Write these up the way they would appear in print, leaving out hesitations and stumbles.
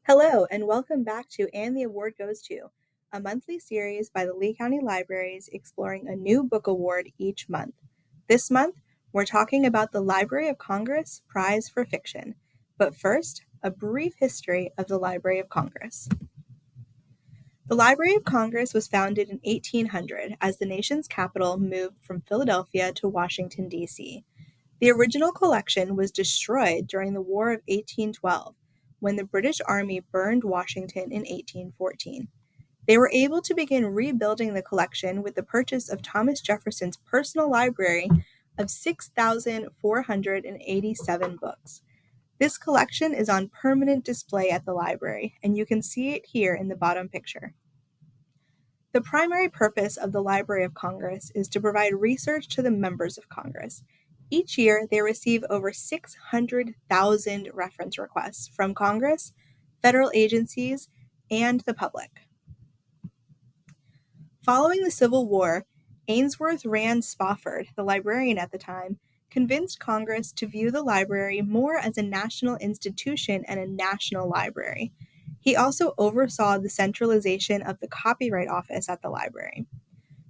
Hello, and welcome back to And the Award Goes To, a monthly series by the Lee County Libraries exploring a new book award each month. This month, we're talking about the Library of Congress Prize for Fiction. But first, a brief history of the Library of Congress. The Library of Congress was founded in 1800 as the nation's capital moved from Philadelphia to Washington, D.C. The original collection was destroyed during the War of 1812, when the British Army burned Washington in 1814. They were able to begin rebuilding the collection with the purchase of Thomas Jefferson's personal library of 6,487 books. This collection is on permanent display at the library, and you can see it here in the bottom picture. The primary purpose of the Library of Congress is to provide research to the members of Congress. Each year, they receive over 600,000 reference requests from Congress, federal agencies, and the public. Following the Civil War, Ainsworth Rand Spofford, the librarian at the time, convinced Congress to view the library more as a national institution and a national library. He also oversaw the centralization of the Copyright Office at the library.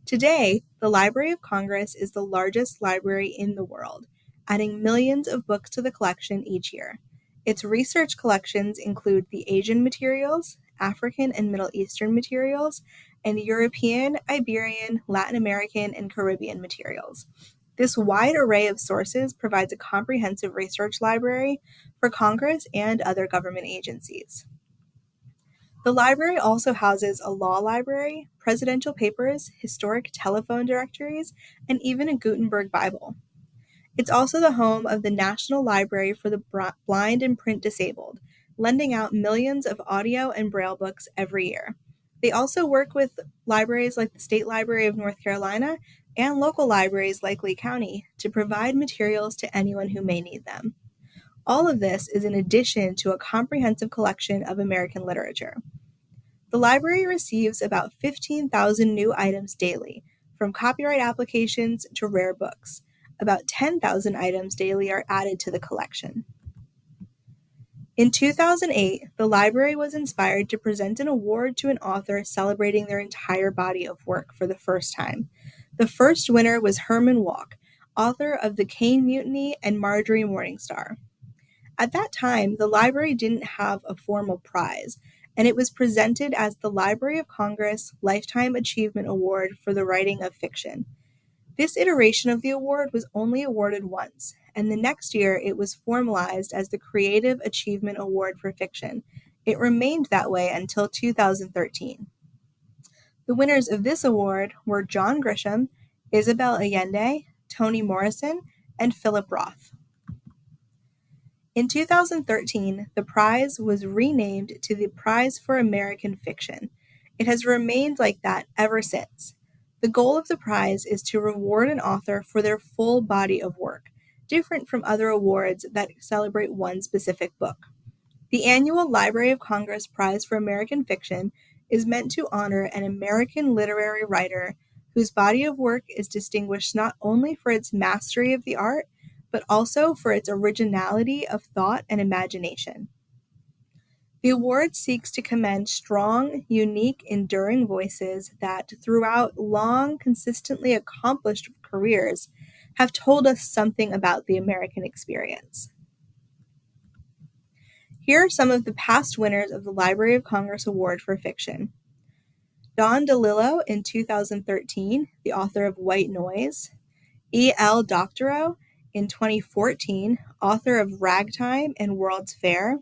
Today, the Library of Congress is the largest library in the world, adding millions of books to the collection each year. Its research collections include the Asian materials, African and Middle Eastern materials, and European, Iberian, Latin American, and Caribbean materials. This wide array of sources provides a comprehensive research library for Congress and other government agencies. The library also houses a law library, presidential papers, historic telephone directories, and even a Gutenberg Bible. It's also the home of the National Library for the Blind and Print Disabled, lending out millions of audio and braille books every year. They also work with libraries like the State Library of North Carolina and local libraries like Lee County to provide materials to anyone who may need them. All of this is in addition to a comprehensive collection of American literature. The library receives about 15,000 new items daily, from copyright applications to rare books. About 10,000 items daily are added to the collection. In 2008, the library was inspired to present an award to an author celebrating their entire body of work for the first time. The first winner was Herman Walk, author of The Caine Mutiny and Marjorie Morningstar. At that time, the library didn't have a formal prize, and it was presented as the Library of Congress Lifetime Achievement Award for the writing of fiction. This iteration of the award was only awarded once, and the next year it was formalized as the Creative Achievement Award for Fiction. It remained that way until 2013. The winners of this award were John Grisham, Isabel Allende, Toni Morrison, and Philip Roth. In 2013, the prize was renamed to the Prize for American Fiction. It has remained like that ever since. The goal of the prize is to reward an author for their full body of work, different from other awards that celebrate one specific book. The annual Library of Congress Prize for American Fiction is meant to honor an American literary writer whose body of work is distinguished not only for its mastery of the art, but also for its originality of thought and imagination. The award seeks to commend strong, unique, enduring voices that, throughout long, consistently accomplished careers, have told us something about the American experience. Here are some of the past winners of the Library of Congress Award for Fiction. Don DeLillo in 2013, the author of White Noise. E.L. Doctorow in 2014, author of Ragtime and World's Fair.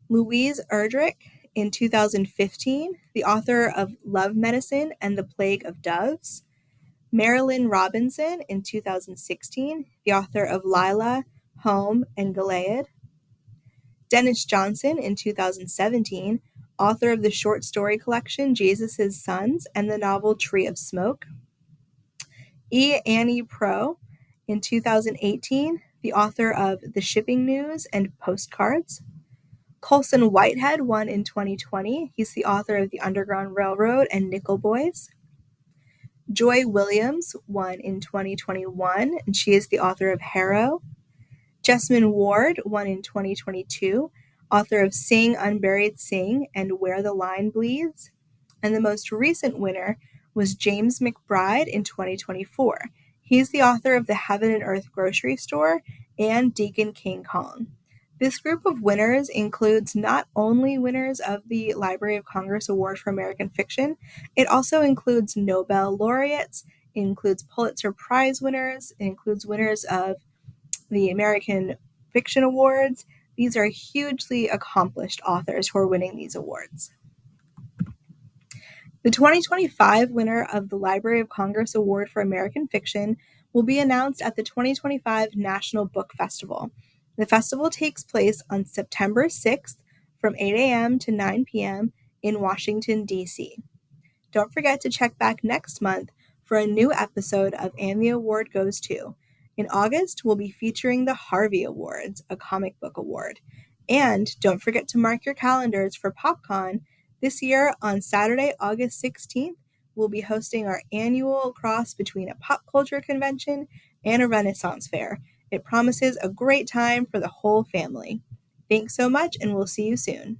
Louise Erdrich in 2015, the author of Love Medicine and the Plague of Doves. Marilynne Robinson in 2016, the author of Lila, Home, and Gilead. Dennis Johnson in 2017, author of the short story collection Jesus' Sons and the novel Tree of Smoke. E. Annie Proulx in 2018, the author of The Shipping News and Postcards. Colson Whitehead won in 2020. He's the author of The Underground Railroad and Nickel Boys. Joy Williams won in 2021, and she is the author of Harrow. Jessamine Ward won in 2022, author of Sing Unburied Sing and Where the Line Bleeds. And the most recent winner was James McBride in 2024. He's the author of The Heaven and Earth Grocery Store and Deacon King Kong. This group of winners includes not only winners of the Library of Congress Award for American Fiction, it also includes Nobel laureates, it includes Pulitzer Prize winners, it includes winners of the American Fiction Awards. These are hugely accomplished authors who are winning these awards. The 2025 winner of the Library of Congress Award for American Fiction will be announced at the 2025 National Book Festival. The festival takes place on September 6th from 8 a.m. to 9 p.m. in Washington, D.C. Don't forget to check back next month for a new episode of And the Award Goes To. In August, we'll be featuring the Harvey Awards, a comic book award. And don't forget to mark your calendars for PopCon. This year, on Saturday, August 16th, we'll be hosting our annual cross between a pop culture convention and a Renaissance fair. It promises a great time for the whole family. Thanks so much, and we'll see you soon.